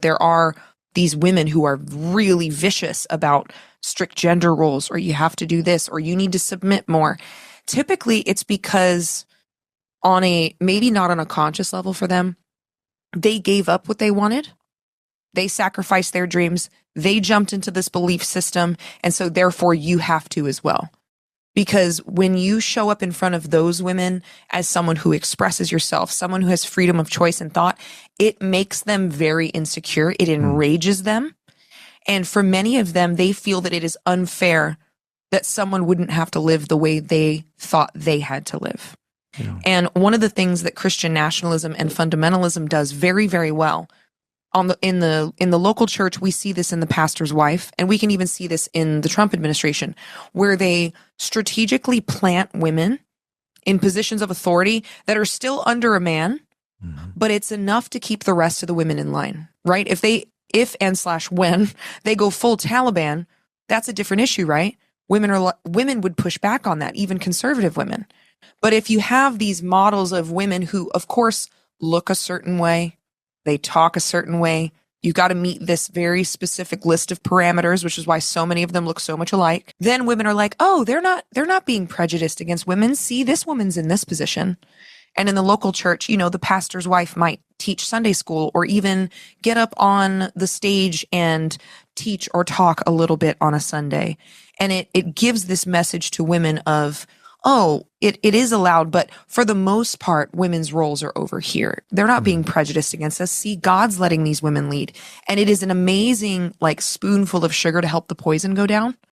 There are these women who are really vicious about strict gender roles, or you have to do this, or you need to submit more. Typically, it's because maybe not on a conscious level for them, they gave up what they wanted. They sacrificed their dreams. They jumped into this belief system. And so therefore you have to as well. Because when you show up in front of those women as someone who expresses yourself, someone who has freedom of choice and thought, it makes them very insecure. It enrages them. And for many of them, they feel that it is unfair that someone wouldn't have to live the way they thought they had to live. Yeah. And one of the things that Christian nationalism and fundamentalism does very, very well in the local church, we see this in the pastor's wife, and we can even see this in the Trump administration, where they strategically plant women in positions of authority that are still under a man, but it's enough to keep the rest of the women in line, right? When they go full Taliban, that's a different issue, right? Women would push back on that, even conservative women. But if you have these models of women who, of course, look a certain way, they talk a certain way, you got to meet this very specific list of parameters, which is why so many of them look so much alike. Then women are like, oh, they're not being prejudiced against women. See, this woman's in this position. And in the local church, the pastor's wife might teach Sunday school or even get up on the stage and teach or talk a little bit on a Sunday. And it gives this message to women of, oh, it is allowed, but for the most part, women's roles are over here. They're not being prejudiced against us. See, God's letting these women lead. And it is an amazing, spoonful of sugar to help the poison go down.